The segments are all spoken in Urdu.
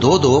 2-2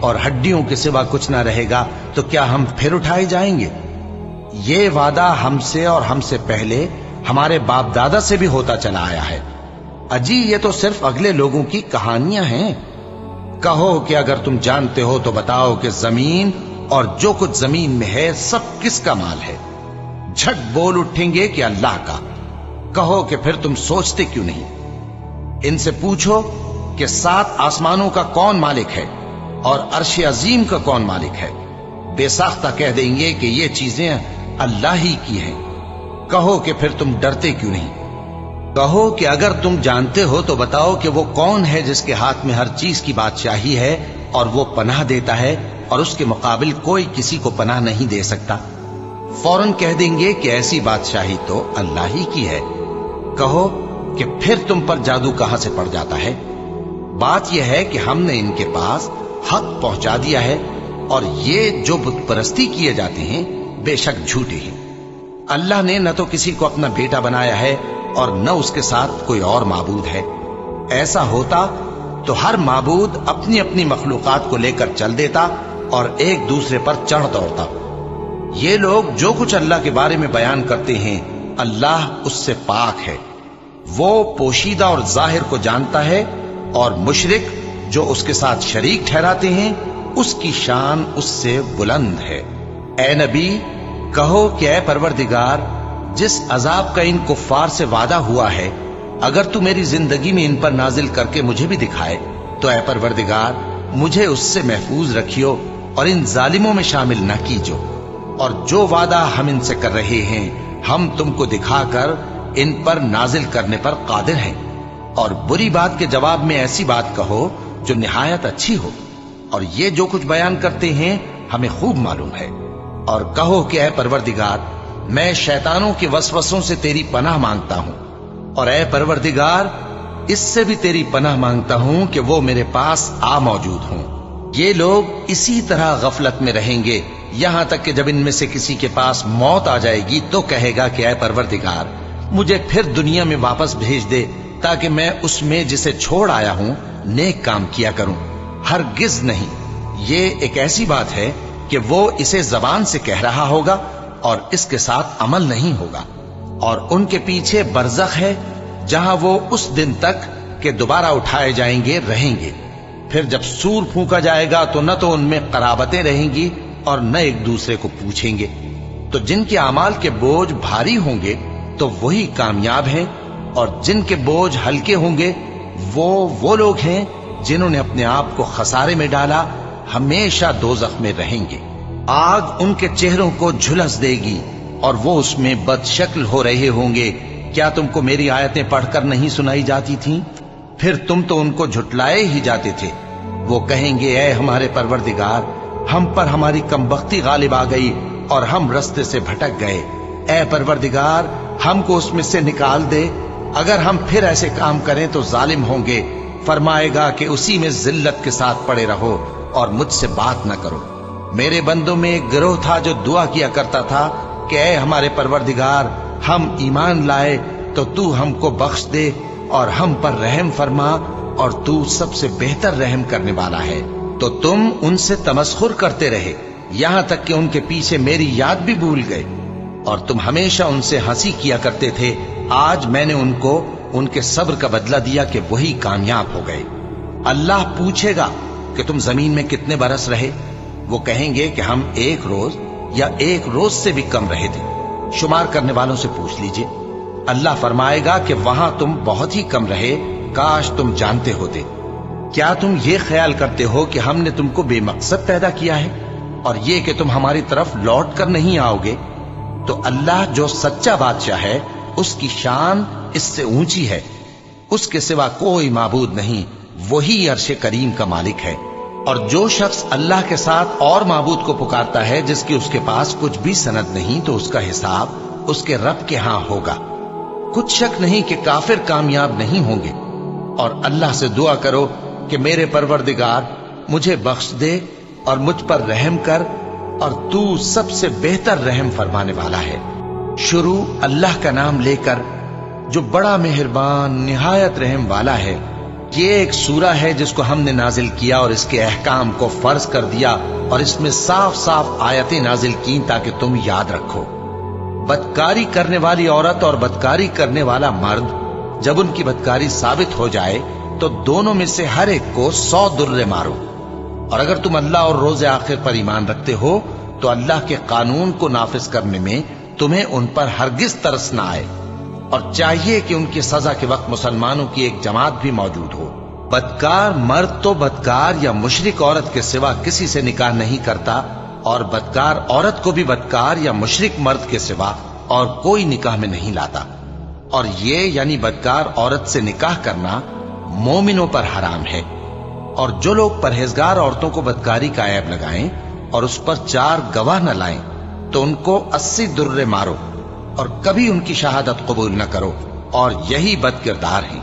اور ہڈیوں کے سوا کچھ نہ رہے گا تو کیا ہم پھر اٹھائے جائیں گے؟ یہ وعدہ ہم سے اور ہم سے پہلے ہمارے باپ دادا سے بھی ہوتا چلا آیا ہے۔ اجی یہ تو صرف اگلے لوگوں کی کہانیاں ہیں۔ کہو کہ اگر تم جانتے ہو تو بتاؤ کہ زمین اور جو کچھ زمین میں ہے سب کس کا مال ہے؟ جھٹ بول اٹھیں گے کہ اللہ کا۔ کہو کہ پھر تم سوچتے کیوں نہیں؟ ان سے پوچھو کہ 7 آسمانوں کا کون مالک ہے اور عرش عظیم کا کون مالک ہے؟ بے ساختہ کہہ دیں گے کہ یہ چیزیں اللہ ہی کی ہیں۔ کہو کہ پھر تم ڈرتے کیوں نہیں؟ کہو کہ اگر تم جانتے ہو تو بتاؤ کہ وہ کون ہے جس کے ہاتھ میں ہر چیز کی بادشاہی ہے اور وہ پناہ دیتا ہے اور اس کے مقابل کوئی کسی کو پناہ نہیں دے سکتا؟ فوراً کہہ دیں گے کہ ایسی بادشاہی تو اللہ ہی کی ہے۔ کہو کہ پھر تم پر جادو کہاں سے پڑ جاتا ہے؟ بات یہ ہے کہ ہم نے ان کے پاس حق پہنچا دیا ہے اور یہ جو بت پرستی کیے جاتے ہیں بے شک جھوٹے ہیں۔ اللہ نے نہ تو کسی کو اپنا بیٹا بنایا ہے اور نہ اس کے ساتھ کوئی اور معبود ہے۔ ایسا ہوتا تو ہر معبود اپنی اپنی مخلوقات کو لے کر چل دیتا اور ایک دوسرے پر چڑھ دوڑتا۔ یہ لوگ جو کچھ اللہ کے بارے میں بیان کرتے ہیں اللہ اس سے پاک ہے، وہ پوشیدہ اور ظاہر کو جانتا ہے، اور مشرک جو اس کے ساتھ شریک ٹھہراتے ہیں اس کی شان اس سے بلند ہے۔ اے نبی کہو کہ اے پروردگار، جس عذاب کا ان کفار سے وعدہ ہوا ہے اگر تو میری زندگی میں ان پر نازل کر کے مجھے بھی دکھائے تو اے پروردگار مجھے اس سے محفوظ رکھیو اور ان ظالموں میں شامل نہ کیجو، اور جو وعدہ ہم ان سے کر رہے ہیں ہم تم کو دکھا کر ان پر نازل کرنے پر قادر ہیں۔ اور بری بات کے جواب میں ایسی بات کہو جو نہایت اچھی ہو، اور یہ جو کچھ بیان کرتے ہیں ہمیں خوب معلوم ہے۔ اور کہو کہ اے پروردگار میں شیطانوں کے وسوسوں سے تیری پناہ مانگتا ہوں، اور اے پروردگار اس سے بھی تیری پناہ مانگتا ہوں کہ وہ میرے پاس آ موجود ہوں۔ یہ لوگ اسی طرح غفلت میں رہیں گے یہاں تک کہ جب ان میں سے کسی کے پاس موت آ جائے گی تو کہے گا کہ اے پروردگار مجھے پھر دنیا میں واپس بھیج دے تاکہ میں اس میں جسے چھوڑ آیا ہوں نیک کام کیا کروں۔ ہرگز نہیں، یہ ایک ایسی بات ہے کہ وہ اسے زبان سے کہہ رہا ہوگا اور اس کے ساتھ عمل نہیں ہوگا، اور ان کے پیچھے برزخ ہے جہاں وہ اس دن تک کہ دوبارہ اٹھائے جائیں گے رہیں گے۔ پھر جب سور پھونکا جائے گا تو نہ تو ان میں قرابتیں رہیں گی اور نہ ایک دوسرے کو پوچھیں گے۔ تو جن کے اعمال کے بوجھ بھاری ہوں گے تو وہی کامیاب ہیں، اور جن کے بوجھ ہلکے ہوں گے وہ لوگ ہیں جنہوں نے اپنے آپ کو خسارے میں ڈالا، ہمیشہ دوزخ میں رہیں گے۔ آگ ان کے چہروں کو جھلس دے گی اور وہ اس میں بد شکل ہو رہے ہوں گے۔ کیا تم کو میری آیتیں پڑھ کر نہیں سنائی جاتی تھیں؟ پھر تم تو ان کو جھٹلائے ہی جاتے تھے۔ وہ کہیں گے اے ہمارے پروردگار ہم پر ہماری کمبختی غالب آ گئی اور ہم رستے سے بھٹک گئے، اے پروردگار ہم کو اس میں سے نکال دے، اگر ہم پھر ایسے کام کریں تو ظالم ہوں گے۔ فرمائے گا کہ اسی میں ذلت کے ساتھ پڑے رہو اور مجھ سے بات نہ کرو۔ میرے بندوں میں ایک گروہ تھا جو دعا کیا کرتا تھا کہ اے ہمارے پروردگار ہم ایمان لائے تو تو ہم کو بخش دے اور ہم پر رحم فرما، اور تو سب سے بہتر رحم کرنے والا ہے۔ تو تم ان سے تمسخر کرتے رہے یہاں تک کہ ان کے پیچھے میری یاد بھی بھول گئے، اور تم ہمیشہ ان سے ہنسی کیا کرتے تھے۔ آج میں نے ان کو ان کے صبر کا بدلہ دیا کہ وہی کامیاب ہو گئے۔ اللہ پوچھے گا کہ تم زمین میں کتنے برس رہے؟ وہ کہیں گے کہ ہم 1 روز یا 1 روز سے بھی کم رہے تھے۔ شمار کرنے والوں سے پوچھ لیجئے۔ اللہ فرمائے گا کہ وہاں تم بہت ہی کم رہے، کاش تم جانتے ہوتے۔ کیا تم یہ خیال کرتے ہو کہ ہم نے تم کو بے مقصد پیدا کیا ہے اور یہ کہ تم ہماری طرف لوٹ کر نہیں آؤ گے؟ تو اللہ جو سچا بادشاہ ہے اس کی شان اس سے اونچی ہے، اس کے سوا کوئی معبود نہیں، وہی عرش کریم کا مالک ہے۔ اور جو شخص اللہ کے ساتھ اور معبود کو پکارتا ہے جس کی اس کے پاس کچھ بھی سند نہیں تو اس کا حساب اس کے رب کے ہاں ہوگا۔ کچھ شک نہیں کہ کافر کامیاب نہیں ہوں گے۔ اور اللہ سے دعا کرو کہ میرے پروردگار مجھے بخش دے اور مجھ پر رحم کر، اور تو سب سے بہتر رحم فرمانے والا ہے۔ شروع اللہ کا نام لے کر جو بڑا مہربان نہایت رحم والا ہے۔ یہ ایک سورہ ہے جس کو ہم نے نازل کیا اور اس کے احکام کو فرض کر دیا اور اس میں صاف صاف آیتیں نازل کی تاکہ تم یاد رکھو۔ بدکاری کرنے والی عورت اور بدکاری کرنے والا مرد جب ان کی بدکاری ثابت ہو جائے تو دونوں میں سے ہر ایک کو 100 درے مارو۔ اور اگر تم اللہ اور روز آخر پر ایمان رکھتے ہو تو اللہ کے قانون کو نافذ کرنے میں تمہیں ان پر ہرگز ترس نہ آئے، اور چاہیے کہ ان کی سزا کے وقت مسلمانوں کی ایک جماعت بھی موجود ہو۔ بدکار مرد تو بدکار یا مشرک عورت کے سوا کسی سے نکاح نہیں کرتا، اور بدکار عورت کو بھی بدکار یا مشرک مرد کے سوا اور کوئی نکاح میں نہیں لاتا۔ اور یہ یعنی بدکار عورت سے نکاح کرنا مومنوں پر حرام ہے۔ اور جو لوگ پرہیزگار عورتوں کو بدکاری کا عیب لگائیں اور اس پر 4 گواہ نہ لائیں تو ان کو 80 درے مارو، اور کبھی ان کی شہادت قبول نہ کرو، اور یہی بد کردار ہیں۔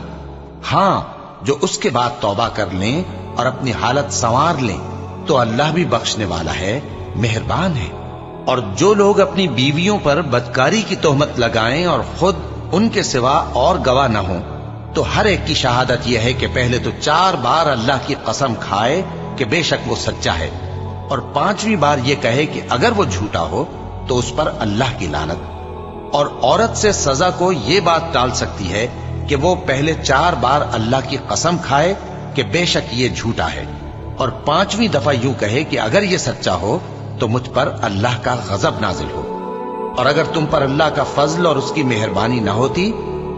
ہاں، جو اس کے بعد توبہ کر لیں اور اپنی حالت سنوار لیں تو اللہ بھی بخشنے والا ہے، مہربان ہے۔ اور جو لوگ اپنی بیویوں پر بدکاری کی تہمت لگائیں اور خود ان کے سوا اور گواہ نہ ہوں تو ہر ایک کی شہادت یہ ہے کہ پہلے تو 4 بار اللہ کی قسم کھائے کہ بے شک وہ سچا ہے، اور 5ویں بار یہ کہے کہ اگر وہ جھوٹا ہو تو اس پر اللہ کی لعنت۔ اور عورت سے سزا کو یہ بات ٹال سکتی ہے کہ وہ پہلے 4 بار اللہ کی قسم کھائے کہ بے شک یہ جھوٹا ہے، اور 5ویں دفعہ یوں کہے کہ اگر یہ سچا ہو تو مجھ پر اللہ کا غضب نازل ہو۔ اور اگر تم پر اللہ کا فضل اور اس کی مہربانی نہ ہوتی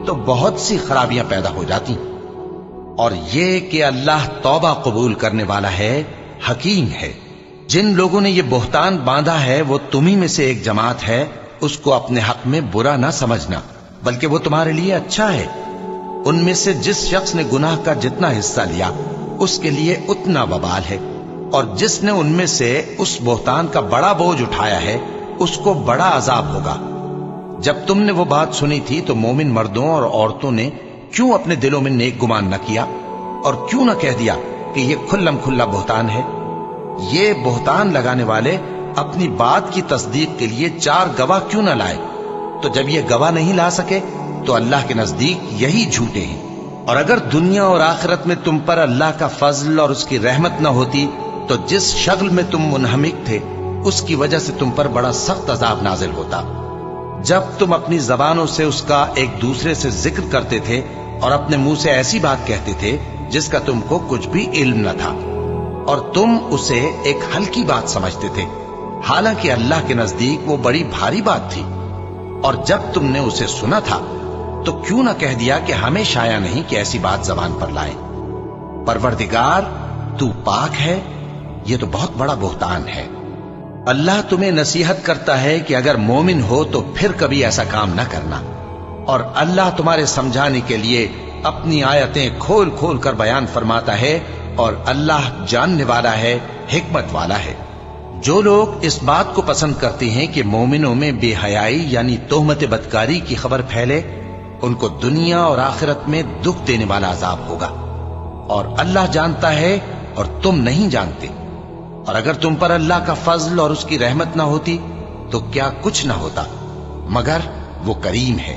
تو بہت سی خرابیاں پیدا ہو جاتی۔ اور یہ کہ اللہ توبہ قبول کرنے والا ہے، حکیم ہے۔ جن لوگوں نے یہ بہتان باندھا ہے وہ تمہیں میں سے ایک جماعت ہے، اس کو اپنے حق میں برا نہ سمجھنا، بلکہ وہ تمہارے لیے اچھا ہے۔ ان میں سے جس شخص نے گناہ کا جتنا حصہ لیا اس کے لیے اتنا وبال ہے، اور جس نے ان میں سے اس بہتان کا بڑا بوجھ اٹھایا ہے اس کو بڑا عذاب ہوگا۔ جب تم نے وہ بات سنی تھی تو مومن مردوں اور عورتوں نے کیوں اپنے دلوں میں نیک گمان نہ کیا، اور کیوں نہ کہہ دیا کہ یہ کھلم کھلا بہتان ہے؟ یہ بہتان لگانے والے اپنی بات کی تصدیق کے لیے 4 گواہ کیوں نہ لائے؟ تو جب یہ گواہ نہیں لا سکے تو اللہ کے نزدیک یہی جھوٹے ہیں۔ اور اگر دنیا اور آخرت میں تم پر اللہ کا فضل اور اس کی رحمت نہ ہوتی تو جس شغل میں تم منہمک تھے اس کی وجہ سے تم پر بڑا سخت عذاب نازل ہوتا۔ جب تم اپنی زبانوں سے اس کا ایک دوسرے سے ذکر کرتے تھے اور اپنے منہ سے ایسی بات کہتے تھے جس کا تم کو کچھ بھی علم نہ تھا، اور تم اسے ایک ہلکی بات سمجھتے تھے، حالانکہ اللہ کے نزدیک وہ بڑی بھاری بات تھی۔ اور جب تم نے اسے سنا تھا تو کیوں نہ کہہ دیا کہ ہمیں شایع نہیں کہ ایسی بات زبان پر لائیں؟ پروردگار تو پاک ہے، یہ تو بہت بڑا بہتان ہے۔ اللہ تمہیں نصیحت کرتا ہے کہ اگر مومن ہو تو پھر کبھی ایسا کام نہ کرنا، اور اللہ تمہارے سمجھانے کے لیے اپنی آیتیں کھول کھول کر بیان فرماتا ہے، اور اللہ جاننے والا ہے، حکمت والا ہے۔ جو لوگ اس بات کو پسند کرتے ہیں کہ مومنوں میں بے حیائی یعنی تہمت بدکاری کی خبر پھیلے، ان کو دنیا اور آخرت میں دکھ دینے والا عذاب ہوگا، اور اللہ جانتا ہے اور تم نہیں جانتے۔ اور اگر تم پر اللہ کا فضل اور اس کی رحمت نہ ہوتی تو کیا کچھ نہ ہوتا، مگر وہ کریم ہے،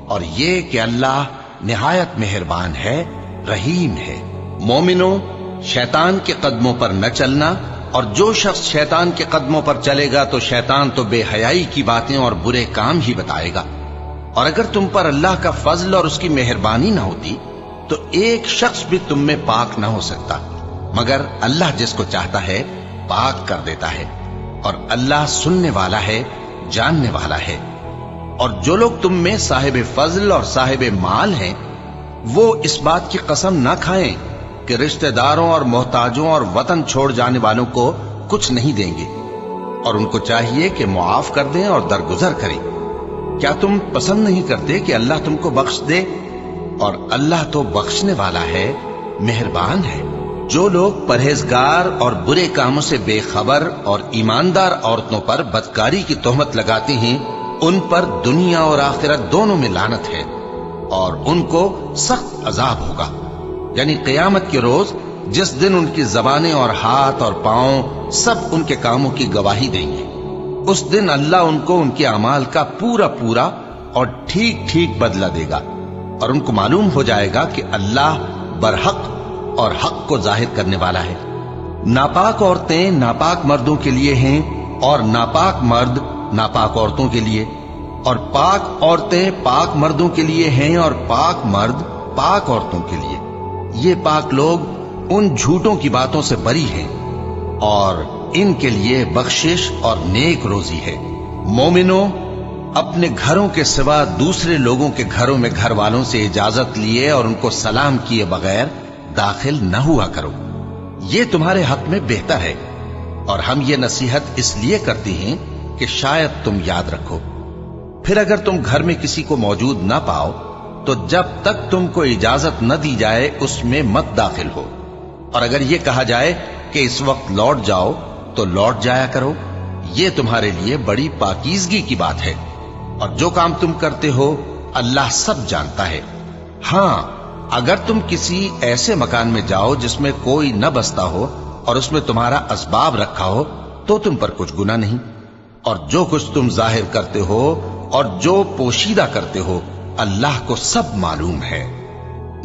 اور یہ کہ اللہ نہایت مہربان ہے، رحیم ہے۔ مومنوں، شیطان کے قدموں پر نہ چلنا، اور جو شخص شیطان کے قدموں پر چلے گا تو شیطان تو بے حیائی کی باتیں اور برے کام ہی بتائے گا۔ اور اگر تم پر اللہ کا فضل اور اس کی مہربانی نہ ہوتی تو ایک شخص بھی تم میں پاک نہ ہو سکتا، مگر اللہ جس کو چاہتا ہے پاک کر دیتا ہے، اور اللہ سننے والا ہے، جاننے والا ہے۔ اور جو لوگ تم میں صاحب فضل اور صاحب مال ہیں وہ اس بات کی قسم نہ کھائیں کہ رشتہ داروں اور محتاجوں اور وطن چھوڑ جانے والوں کو کچھ نہیں دیں گے، اور ان کو چاہیے کہ معاف کر دیں اور درگزر کریں۔ کیا تم پسند نہیں کرتے کہ اللہ تم کو بخش دے؟ اور اللہ تو بخشنے والا ہے، مہربان ہے۔ جو لوگ پرہیزگار اور برے کاموں سے بے خبر اور ایماندار عورتوں پر بدکاری کی تہمت لگاتے ہیں ان پر دنیا اور آخرت دونوں میں لعنت ہے، اور ان کو سخت عذاب ہوگا، یعنی قیامت کے روز جس دن ان کی زبانیں اور ہاتھ اور پاؤں سب ان کے کاموں کی گواہی دیں گے۔ اس دن اللہ ان کو ان کے اعمال کا پورا پورا اور ٹھیک ٹھیک بدلہ دے گا، اور ان کو معلوم ہو جائے گا کہ اللہ برحق اور حق کو ظاہر کرنے والا ہے۔ ناپاک عورتیں ناپاک مردوں کے لیے ہیں اور ناپاک مرد ناپاک عورتوں کے لیے، اور پاک عورتیں پاک مردوں کے لیے ہیں اور پاک مرد پاک عورتوں کے لیے۔ یہ پاک لوگ ان جھوٹوں کی باتوں سے بری ہیں اور ان کے لیے بخشش اور نیک روزی ہے۔ مومنوں، اپنے گھروں کے سوا دوسرے لوگوں کے گھروں میں گھر والوں سے اجازت لیے اور ان کو سلام کیے بغیر داخل نہ ہوا کرو، یہ تمہارے حق میں بہتر ہے، اور ہم یہ نصیحت اس لیے کرتے ہیں کہ شاید تم یاد رکھو۔ پھر اگر تم گھر میں کسی کو موجود نہ پاؤ تو جب تک تم کو اجازت نہ دی جائے اس میں مت داخل ہو، اور اگر یہ کہا جائے کہ اس وقت لوٹ جاؤ تو لوٹ جایا کرو، یہ تمہارے لیے بڑی پاکیزگی کی بات ہے، اور جو کام تم کرتے ہو اللہ سب جانتا ہے۔ ہاں، اگر تم کسی ایسے مکان میں جاؤ جس میں کوئی نہ بستا ہو اور اس میں تمہارا اسباب رکھا ہو تو تم پر کچھ گناہ نہیں، اور جو کچھ تم ظاہر کرتے ہو اور جو پوشیدہ کرتے ہو اللہ کو سب معلوم ہے۔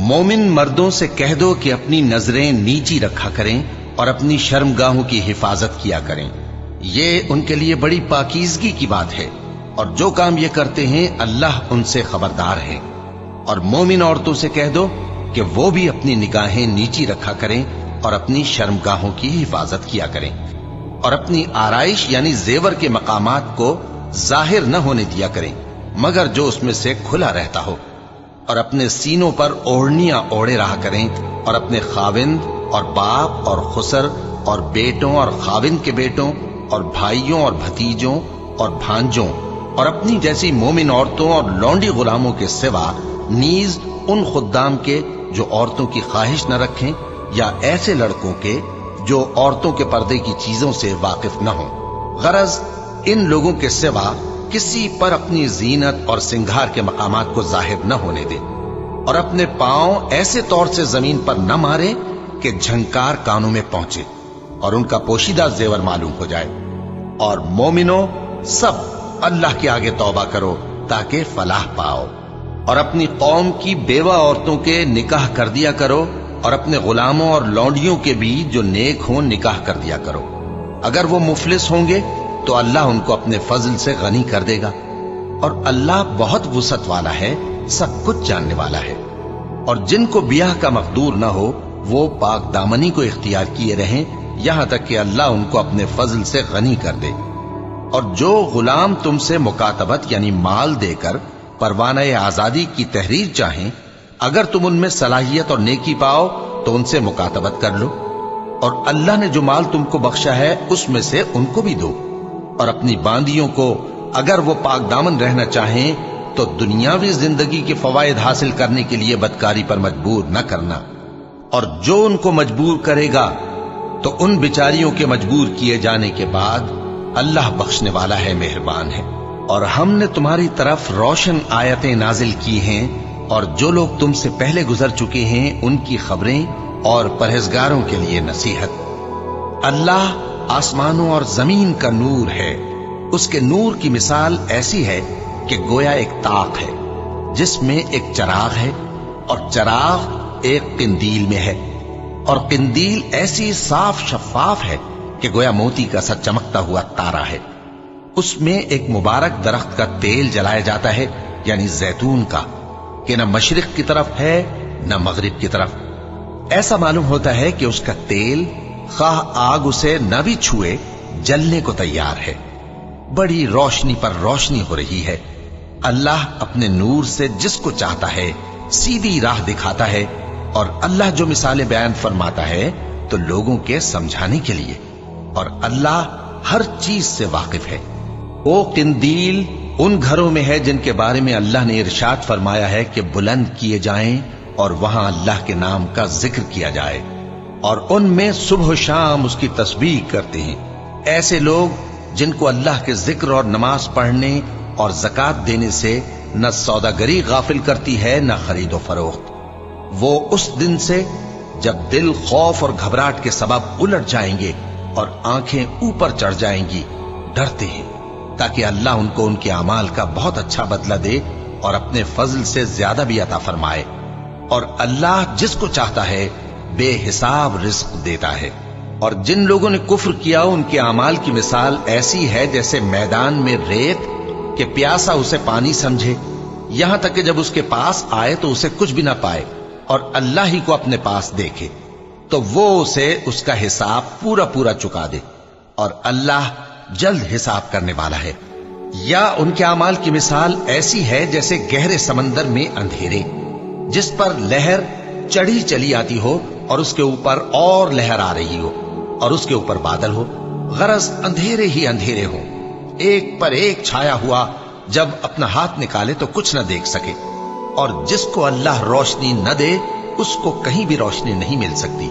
مومن مردوں سے کہہ دو کہ اپنی نظریں نیچی رکھا کریں اور اپنی شرمگاہوں کی حفاظت کیا کریں، یہ ان کے لیے بڑی پاکیزگی کی بات ہے، اور جو کام یہ کرتے ہیں اللہ ان سے خبردار ہے۔ اور مومن عورتوں سے کہہ دو کہ وہ بھی اپنی نگاہیں نیچی رکھا کریں اور اپنی شرمگاہوں کی حفاظت کیا کریں، اور اپنی آرائش یعنی زیور کے مقامات کو ظاہر نہ ہونے دیا کریں مگر جو اس میں سے کھلا رہتا ہو، اور اپنے سینوں پر اوڑھنیاں اوڑھے رہا کریں، اور اپنے خاوند اور باپ اور خسر اور بیٹوں اور خاوند کے بیٹوں اور بھائیوں اور بھتیجوں اور بھانجوں اور اپنی جیسی مومن عورتوں اور لونڈی غلاموں کے سوا نیز ان خدام کے جو عورتوں کی خواہش نہ رکھیں، یا ایسے لڑکوں کے جو عورتوں کے پردے کی چیزوں سے واقف نہ ہوں۔ غرض ان لوگوں کے سوا کسی پر اپنی زینت اور سنگھار کے مقامات کو ظاہر نہ ہونے دے، اور اپنے پاؤں ایسے طور سے زمین پر نہ مارے کہ جھنکار کانوں میں پہنچے اور ان کا پوشیدہ زیور معلوم ہو جائے۔ اور مومنوں، سب اللہ کے آگے توبہ کرو تاکہ فلاح پاؤ، اور اپنی قوم کی بیوہ عورتوں کے نکاح کر دیا کرو، اور اپنے غلاموں اور لونڈیوں کے بھی جو نیک ہوں نکاح کر دیا کرو۔ اگر وہ مفلس ہوں گے تو اللہ ان کو اپنے فضل سے غنی کر دے گا، اور اللہ بہت وسعت والا ہے، سب کچھ جاننے والا ہے۔ اور جن کو بیاہ کا مقدور نہ ہو وہ پاک دامنی کو اختیار کیے رہیں یہاں تک کہ اللہ ان کو اپنے فضل سے غنی کر دے۔ اور جو غلام تم سے مکاتبت یعنی مال دے کر پروانہ آزادی کی تحریر چاہیں، اگر تم ان میں صلاحیت اور نیکی پاؤ تو ان سے مکاتبت کر لو، اور اللہ نے جو مال تم کو بخشا ہے اس میں سے ان کو بھی دو۔ اور اپنی باندیوں کو اگر وہ پاک دامن رہنا چاہیں تو دنیاوی زندگی کے فوائد حاصل کرنے کے لیے بدکاری پر مجبور نہ کرنا، اور جو ان کو مجبور کرے گا تو ان بیچاریوں کے مجبور کیے جانے کے بعد اللہ بخشنے والا ہے، مہربان ہے۔ اور ہم نے تمہاری طرف روشن آیتیں نازل کی ہیں، اور جو لوگ تم سے پہلے گزر چکے ہیں ان کی خبریں اور پرہیزگاروں کے لیے نصیحت۔ اللہ آسمانوں اور زمین کا نور ہے، اس کے نور کی مثال ایسی ہے کہ گویا ایک طاق ہے جس میں ایک چراغ ہے، اور چراغ ایک قندیل میں ہے، اور قندیل ایسی صاف شفاف ہے کہ گویا موتی کا سا چمکتا ہوا تارا ہے۔ اس میں ایک مبارک درخت کا تیل جلایا جاتا ہے یعنی زیتون کا، کہ نہ مشرق کی طرف ہے نہ مغرب کی طرف۔ ایسا معلوم ہوتا ہے کہ اس کا تیل خواہ آگ اسے نہ بھی چھوئے جلنے کو تیار ہے۔ بڑی روشنی پر روشنی ہو رہی ہے۔ اللہ اپنے نور سے جس کو چاہتا ہے سیدھی راہ دکھاتا ہے، اور اللہ جو مثالیں بیان فرماتا ہے تو لوگوں کے سمجھانے کے لیے، اور اللہ ہر چیز سے واقف ہے۔ وہ قندیل ان گھروں میں ہے جن کے بارے میں اللہ نے ارشاد فرمایا ہے کہ بلند کیے جائیں اور وہاں اللہ کے نام کا ذکر کیا جائے، اور ان میں صبح و شام اس کی تسبیح کرتے ہیں۔ ایسے لوگ جن کو اللہ کے ذکر اور نماز پڑھنے اور زکوٰۃ دینے سے نہ سوداگری غافل کرتی ہے نہ خرید و فروخت، وہ اس دن سے جب دل خوف اور گھبراہٹ کے سبب الٹ جائیں گے اور آنکھیں اوپر چڑھ جائیں گی ڈرتے ہیں، تاکہ اللہ ان کو ان کے اعمال کا بہت اچھا بدلہ دے اور اپنے فضل سے زیادہ بھی عطا فرمائے۔ اور اللہ جس کو چاہتا ہے بے حساب رزق دیتا ہے۔ اور جن لوگوں نے کفر کیا ان کے اعمال کی مثال ایسی ہے جیسے میدان میں ریت کہ پیاسا اسے پانی سمجھے، یہاں تک کہ جب اس کے پاس آئے تو اسے کچھ بھی نہ پائے اور اللہ ہی کو اپنے پاس دیکھے تو وہ اسے اس کا حساب پورا پورا چکا دے، اور اللہ جلد حساب کرنے والا ہے۔ یا ان کے اعمال کی مثال ایسی ہے جیسے گہرے سمندر میں اندھیرے جس پر لہر چڑھی چلی آتی ہو اور اس کے اوپر اور لہر آ رہی ہو اور اس کے اوپر بادل ہو، غرض اندھیرے ہی اندھیرے ہوں، ایک پر ایک چھایا ہوا، جب اپنا ہاتھ نکالے تو کچھ نہ دیکھ سکے، اور جس کو اللہ روشنی نہ دے اس کو کہیں بھی روشنی نہیں مل سکتی۔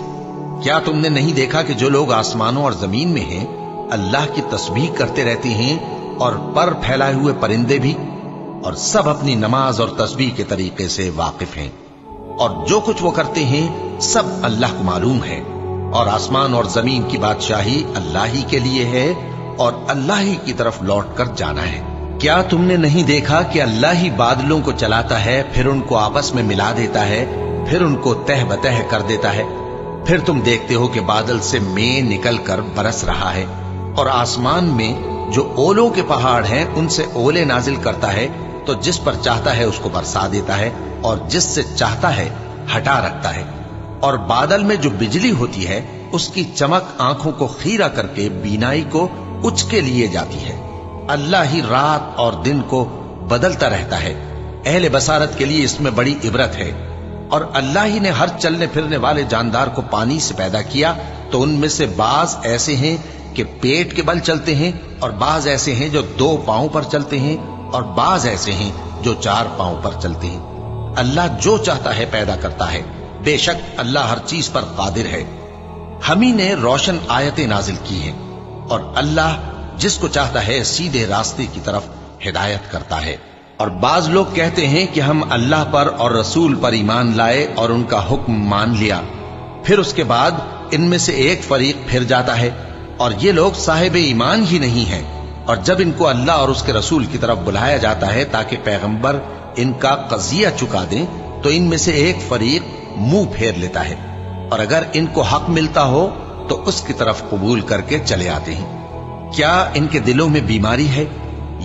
کیا تم نے نہیں دیکھا کہ جو لوگ آسمانوں اور زمین میں ہیں اللہ کی تسبیح کرتے رہتے ہیں، اور پر پھیلائے ہوئے پرندے بھی، اور سب اپنی نماز اور تسبیح کے طریقے سے واقف ہیں، اور جو کچھ وہ کرتے ہیں سب اللہ کو معلوم ہے، اور آسمان اور زمین کی بادشاہی اللہ ہی کے لیے ہے اور اللہ ہی کی طرف لوٹ کر جانا ہے۔ کیا تم نے نہیں دیکھا کہ اللہ ہی بادلوں کو چلاتا ہے، پھر ان کو آپس میں ملا دیتا ہے، پھر ان کو تہ بتہ کر دیتا ہے، پھر تم دیکھتے ہو کہ بادل سے مے نکل کر برس رہا ہے، اور آسمان میں جو اولوں کے پہاڑ ہیں ان سے اولے نازل کرتا ہے، تو جس پر چاہتا ہے اس کو برسا دیتا ہے اور جس سے چاہتا ہے ہٹا رکھتا ہے، اور بادل میں جو بجلی ہوتی ہے اس کی چمک آنکھوں کو خیرہ کر کے بینائی کو اچ کے لیے جاتی ہے۔ اللہ ہی رات اور دن کو بدلتا رہتا ہے، اہل بصارت کے لیے اس میں بڑی عبرت ہے۔ اور اللہ ہی نے ہر چلنے پھرنے والے جاندار کو پانی سے پیدا کیا، تو ان میں سے بعض ایسے ہیں کہ پیٹ کے بل چلتے ہیں، اور بعض ایسے ہیں جو 2 پاؤں پر چلتے ہیں، اور بعض ایسے ہیں جو 4 پاؤں پر چلتے ہیں۔ اللہ جو چاہتا ہے پیدا کرتا ہے، بے شک اللہ ہر چیز پر قادر ہے۔ ہم ہی نے روشن آیتیں نازل کی ہیں، اور اللہ جس کو چاہتا ہے سیدھے راستے کی طرف ہدایت کرتا ہے۔ اور بعض لوگ کہتے ہیں کہ ہم اللہ پر اور رسول پر ایمان لائے اور ان کا حکم مان لیا، پھر اس کے بعد ان میں سے ایک فریق پھر جاتا ہے، اور یہ لوگ صاحب ایمان ہی نہیں ہیں، اور جب ان کو اللہ اور اس کے رسول کی طرف بلایا جاتا ہے تاکہ پیغمبر ان کا قضیہ چکا دیں، تو ان میں سے ایک فریق منہ پھیر لیتا ہے، اور اگر ان کو حق ملتا ہو تو اس کی طرف قبول کر کے چلے آتے ہیں۔ کیا ان کے دلوں میں بیماری ہے،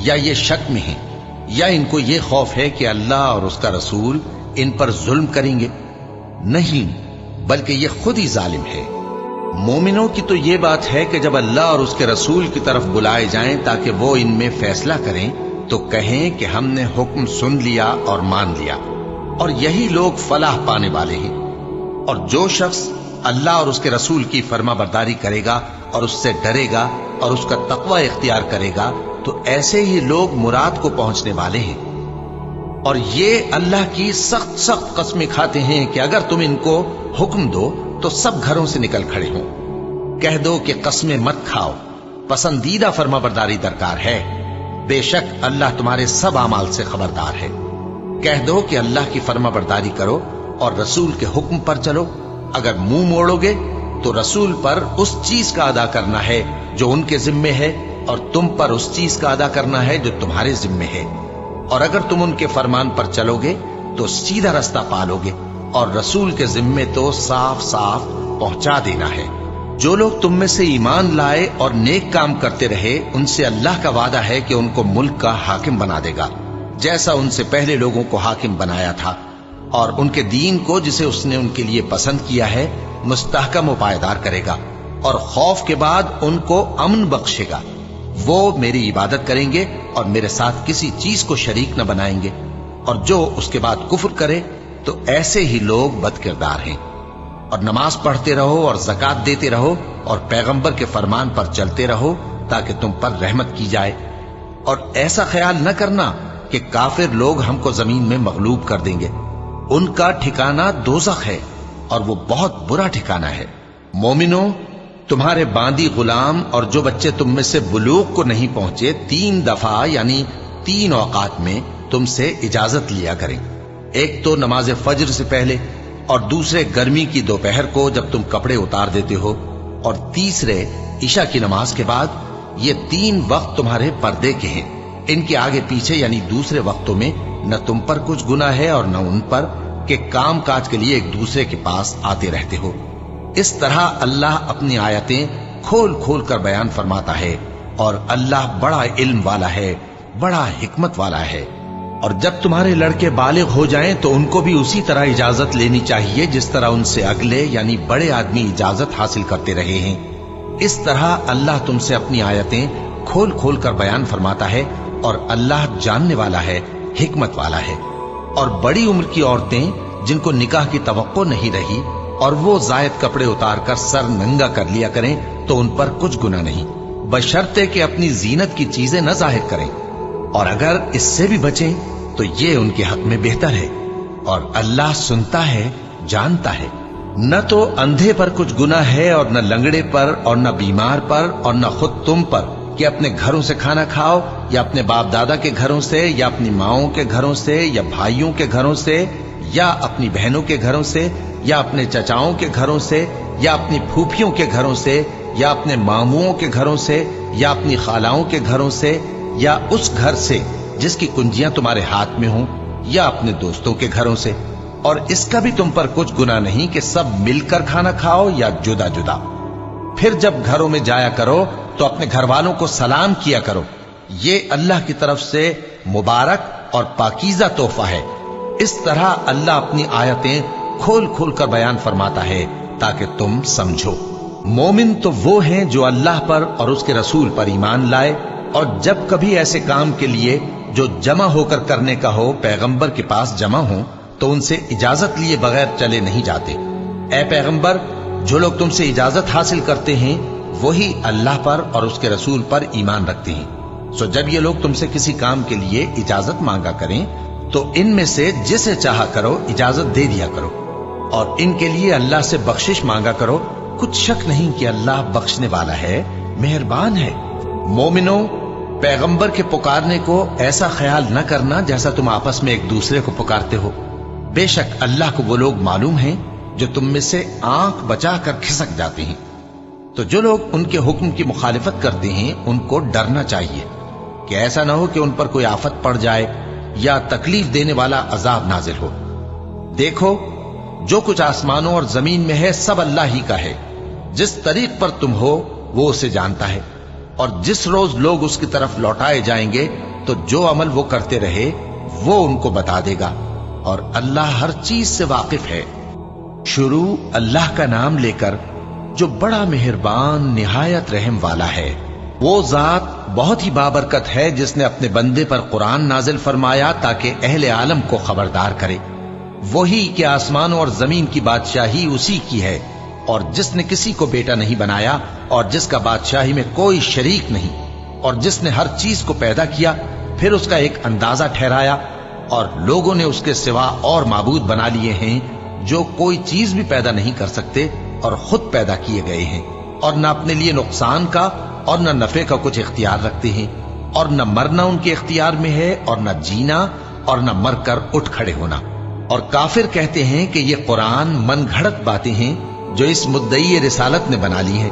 یا یہ شک میں ہیں، یا ان کو یہ خوف ہے کہ اللہ اور اس کا رسول ان پر ظلم کریں گے؟ نہیں، بلکہ یہ خود ہی ظالم ہے۔ مومنوں کی تو یہ بات ہے کہ جب اللہ اور اس کے رسول کی طرف بلائے جائیں تاکہ وہ ان میں فیصلہ کریں تو کہیں کہ ہم نے حکم سن لیا اور مان لیا، اور یہی لوگ فلاح پانے والے ہیں۔ اور جو شخص اللہ اور اس کے رسول کی فرما برداری کرے گا اور اس سے ڈرے گا اور اس کا تقوی اختیار کرے گا تو ایسے ہی لوگ مراد کو پہنچنے والے ہیں۔ اور یہ اللہ کی سخت سخت قسمیں کھاتے ہیں کہ اگر تم ان کو حکم دو تو سب گھروں سے نکل کھڑے ہوں۔ کہہ دو کہ قسمیں مت کھاؤ، پسندیدہ فرما برداری درکار ہے، بے شک اللہ تمہارے سب اعمال سے خبردار ہے۔ کہہ دو کہ اللہ کی فرما برداری کرو اور رسول کے حکم پر چلو، اگر منہ موڑو گے تو رسول پر اس چیز کا ادا کرنا ہے جو ان کے ذمے ہے، اور تم پر اس چیز کا ادا کرنا ہے جو تمہارے ذمے ہے، اور اگر تم ان کے فرمان پر چلو گے تو سیدھا رستہ پالو گے، اور رسول کے ذمے تو صاف صاف پہنچا دینا ہے۔ جو لوگ تم میں سے ایمان لائے اور نیک کام کرتے رہے ان سے اللہ کا وعدہ ہے کہ ان کو ملک کا حاکم بنا دے گا، جیسا ان سے پہلے لوگوں کو حاکم بنایا تھا، اور ان کے دین کو جسے اس نے ان کے لیے پسند کیا ہے مستحکم و پائیدار کرے گا، اور خوف کے بعد ان کو امن بخشے گا۔ وہ میری عبادت کریں گے اور میرے ساتھ کسی چیز کو شریک نہ بنائیں گے، اور جو اس کے بعد کفر کرے تو ایسے ہی لوگ بد کردار ہیں۔ اور نماز پڑھتے رہو اور زکوٰۃ دیتے رہو اور پیغمبر کے فرمان پر چلتے رہو تاکہ تم پر رحمت کی جائے، اور ایسا خیال نہ کرنا کہ کافر لوگ ہم کو زمین میں مغلوب کر دیں گے، ان کا ٹھکانہ دوزخ ہے اور وہ بہت برا ٹھکانہ ہے۔ مومنوں، تمہارے باندی غلام اور جو بچے تم میں سے بلوغ کو نہیں پہنچے 3 دفعہ یعنی 3 اوقات میں تم سے اجازت لیا کریں، ایک تو نماز فجر سے پہلے، اور دوسرے گرمی کی دوپہر کو جب تم کپڑے اتار دیتے ہو، اور تیسرے عشاء کی نماز کے بعد۔ یہ 3 وقت تمہارے پردے کے ہیں، ان کے آگے پیچھے یعنی دوسرے وقتوں میں نہ تم پر کچھ گناہ ہے اور نہ ان پر، کہ کام کاج کے لیے ایک دوسرے کے پاس آتے رہتے ہو۔ اس طرح اللہ اپنی آیتیں کھول کھول کر بیان فرماتا ہے، اور اللہ بڑا علم والا ہے، بڑا حکمت والا ہے۔ اور جب تمہارے لڑکے بالغ ہو جائیں تو ان کو بھی اسی طرح اجازت لینی چاہیے جس طرح ان سے اگلے یعنی بڑے آدمی اجازت حاصل کرتے رہے ہیں۔ اس طرح اللہ تم سے اپنی آیتیں کھول کھول کر بیان فرماتا ہے، اور اللہ جاننے والا ہے، حکمت والا ہے۔ اور بڑی عمر کی عورتیں جن کو نکاح کی توقع نہیں رہی اور وہ زائد کپڑے اتار کر سر ننگا کر لیا کریں تو ان پر کچھ گناہ نہیں، بشرطے کہ اپنی زینت کی چیزیں نہ ظاہر کریں، اور اگر اس سے بھی بچیں تو یہ ان کے حق میں بہتر ہے۔ اور اللہ سنتا ہے، جانتا ہے۔ نہ تو اندھے پر کچھ گناہ ہے، اور نہ لنگڑے پر، اور نہ بیمار پر، اور نہ خود تم پر کہ اپنے گھروں سے کھانا کھاؤ، یا اپنے باپ دادا کے گھروں سے، یا اپنی ماؤں کے گھروں سے، یا بھائیوں کے گھروں سے، یا اپنی بہنوں کے گھروں سے، یا اپنے چچاؤں کے گھروں سے، یا اپنی پھوپھیوں کے گھروں سے، یا اپنے ماموؤں کے گھروں سے، یا اپنی خالاؤں کے گھروں سے، یا اس گھر سے جس کی کنجیاں تمہارے ہاتھ میں ہوں، یا اپنے دوستوں کے گھروں سے۔ اور اس کا بھی تم پر کچھ گناہ نہیں کہ سب مل کر کھانا کھاؤ یا جدا جدا۔ پھر جب گھروں میں جایا کرو تو اپنے گھر والوں کو سلام کیا کرو، یہ اللہ کی طرف سے مبارک اور پاکیزہ تحفہ ہے۔ اس طرح اللہ اپنی آیتیں کھول کھول کر بیان فرماتا ہے تاکہ تم سمجھو۔ مومن تو وہ ہیں جو اللہ پر اور اس کے رسول پر ایمان لائے، اور جب کبھی ایسے کام کے لیے جو جمع ہو کر کرنے کا ہو پیغمبر کے پاس جمع ہوں تو ان سے اجازت لیے بغیر چلے نہیں جاتے۔ اے پیغمبر، جو لوگ تم سے اجازت حاصل کرتے ہیں وہی اللہ پر اور اس کے رسول پر ایمان رکھتے ہیں۔ سو جب یہ لوگ تم سے کسی کام کے لیے اجازت مانگا کریں تو ان میں سے جسے چاہا کرو اجازت دے دیا کرو، اور ان کے لیے اللہ سے بخشش مانگا کرو، کچھ شک نہیں کہ اللہ بخشنے والا ہے، مہربان ہے۔ مومنوں، پیغمبر کے پکارنے کو ایسا خیال نہ کرنا جیسا تم آپس میں ایک دوسرے کو پکارتے ہو۔ بے شک اللہ کو وہ لوگ معلوم ہیں جو تم میں سے آنکھ بچا کر کھسک جاتے ہیں۔ تو جو لوگ ان کے حکم کی مخالفت کرتے ہیں ان کو ڈرنا چاہیے کہ ایسا نہ ہو کہ ان پر کوئی آفت پڑ جائے یا تکلیف دینے والا عذاب نازل ہو۔ دیکھو، جو کچھ آسمانوں اور زمین میں ہے سب اللہ ہی کا ہے۔ جس طریق پر تم ہو وہ اسے جانتا ہے، اور جس روز لوگ اس کی طرف لوٹائے جائیں گے تو جو عمل وہ کرتے رہے وہ ان کو بتا دے گا، اور اللہ ہر چیز سے واقف ہے۔ شروع اللہ کا نام لے کر جو بڑا مہربان نہایت رحم والا ہے۔ وہ ذات بہت ہی بابرکت ہے جس نے اپنے بندے پر قرآن نازل فرمایا تاکہ اہل عالم کو خبردار کرے۔ وہی کہ آسمانوں اور زمین کی بادشاہی اسی کی ہے، اور جس نے کسی کو بیٹا نہیں بنایا اور جس کا بادشاہی میں کوئی شریک نہیں، اور جس نے ہر چیز کو پیدا کیا پھر اس کا ایک اندازہ ٹھہرایا، اور لوگوں نے اس کے سوا اور معبود بنا لیے ہیں جو کوئی چیز بھی پیدا نہیں کر سکتے اور خود پیدا کیے گئے ہیں، اور نہ اپنے لیے نقصان کا اور نہ نفع کا کچھ اختیار رکھتے ہیں، اور نہ مرنا ان کے اختیار میں ہے اور نہ جینا اور نہ مر کر اٹھ کھڑے ہونا۔ اور کافر کہتے ہیں کہ یہ قرآن من گھڑت باتیں ہیں جو اس مدعی رسالت نے بنا لی ہیں،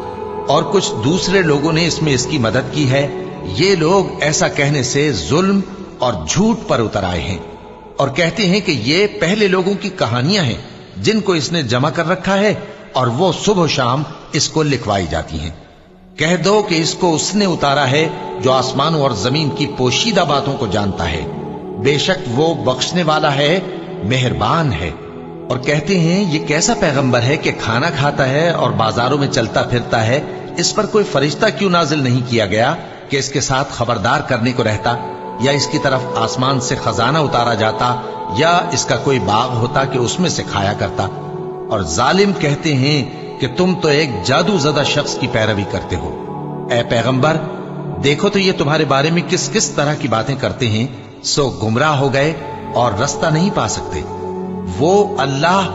اور کچھ دوسرے لوگوں نے اس میں اس کی مدد کی ہے۔ یہ لوگ ایسا کہنے سے ظلم اور جھوٹ پر اتر آئے ہیں، اور کہتے ہیں کہ یہ پہلے لوگوں کی کہانیاں ہیں جن کو اس نے جمع کر رکھا ہے، اور وہ صبح و شام اس کو لکھوائی جاتی ہیں۔ کہہ دو کہ اس کو اس نے اتارا ہے جو آسمانوں اور زمین کی پوشیدہ باتوں کو جانتا ہے، بے شک وہ بخشنے والا ہے، مہربان ہے۔ اور کہتے ہیں یہ کیسا پیغمبر ہے کہ کھانا کھاتا ہے اور بازاروں میں چلتا پھرتا ہے، اس پر کوئی فرشتہ کیوں نازل نہیں کیا گیا کہ اس کے ساتھ خبردار کرنے کو رہتا، یا اس کی طرف آسمان سے خزانہ اتارا جاتا، یا اس کا کوئی باغ ہوتا کہ اس میں سے کھایا کرتا۔ اور ظالم کہتے ہیں کہ تم تو ایک جادو زدہ شخص کی پیروی کرتے ہو۔ اے پیغمبر، دیکھو تو یہ تمہارے بارے میں کس کس طرح کی باتیں کرتے ہیں، سو گمراہ ہو گئے اور رستہ نہیں پا سکتے۔ وہ اللہ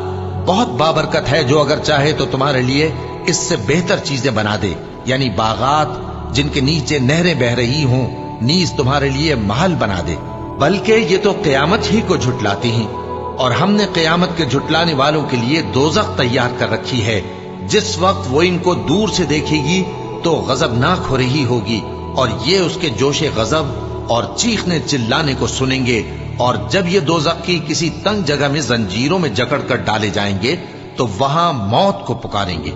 بہت بابرکت ہے جو اگر چاہے تو تمہارے لیے اس سے بہتر چیزیں بنا دے، یعنی باغات جن کے نیچے نہریں بہ رہی ہوں، نیز تمہارے لیے محل بنا دے۔ بلکہ یہ تو قیامت ہی کو جھٹلاتے ہیں، اور ہم نے قیامت کے جھٹلانے والوں کے لیے دوزخ تیار کر رکھی ہے، جس وقت وہ ان کو دور سے دیکھے گی تو غضبناک ہو رہی ہوگی، اور یہ اس کے جوش غضب اور چیخنے چلانے کو سنیں گے، اور جب یہ دوزخ کی کسی تنگ جگہ میں زنجیروں میں جکڑ کر ڈالے جائیں گے تو وہاں موت کو پکاریں گے۔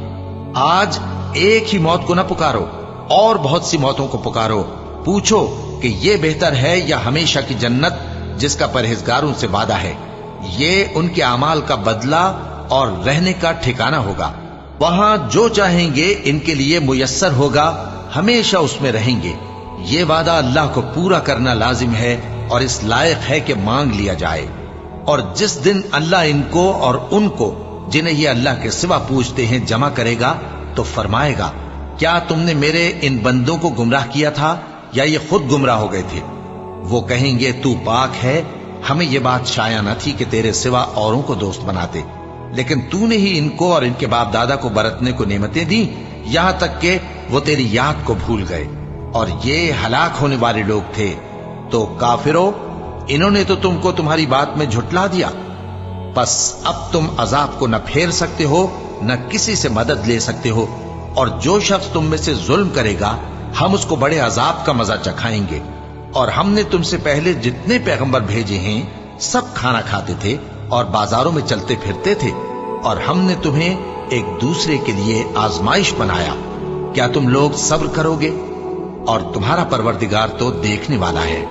آج ایک ہی موت کو نہ پکارو، اور بہت سی موتوں کو پکارو، پوچھو کہ یہ بہتر ہے یا ہمیشہ کی جنت جس کا پرہیزگاروں سے وعدہ ہے۔ یہ ان کے اعمال کا بدلہ اور رہنے کا ٹھکانہ ہوگا، وہاں جو چاہیں گے ان کے لیے میسر ہوگا، ہمیشہ اس میں رہیں گے۔ یہ وعدہ اللہ کو پورا کرنا لازم ہے اور اس لائق ہے کہ مانگ لیا جائے۔ اور جس دن اللہ ان کو اور ان کو جنہیں یہ اللہ کے سوا پوچھتے ہیں جمع کرے گا تو فرمائے گا، کیا تم نے میرے ان بندوں کو گمراہ کیا تھا یا یہ خود گمراہ ہو گئے تھے؟ وہ کہیں گے تو پاک ہے، ہمیں یہ بات شایع نہ تھی کہ تیرے سوا اوروں کو دوست بناتے، لیکن تو نے ہی ان کو اور ان کے باپ دادا کو برتنے کو نعمتیں دی، یہاں تک کہ وہ تیری یاد کو بھول گئے، اور یہ ہلاک ہونے والے لوگ تھے۔ تو کافرو، انہوں نے تو تم کو تمہاری بات میں جھٹلا دیا، پس اب تم عذاب کو نہ پھیر سکتے ہو نہ کسی سے مدد لے سکتے ہو، اور جو شخص تم میں سے ظلم کرے گا ہم اس کو بڑے عذاب کا مزہ چکھائیں گے۔ اور ہم نے تم سے پہلے جتنے پیغمبر بھیجے ہیں سب کھانا کھاتے تھے اور بازاروں میں چلتے پھرتے تھے، اور ہم نے تمہیں ایک دوسرے کے لیے آزمائش بنایا، کیا تم لوگ صبر کرو گے؟ اور تمہارا پروردگار تو دیکھنے والا ہے۔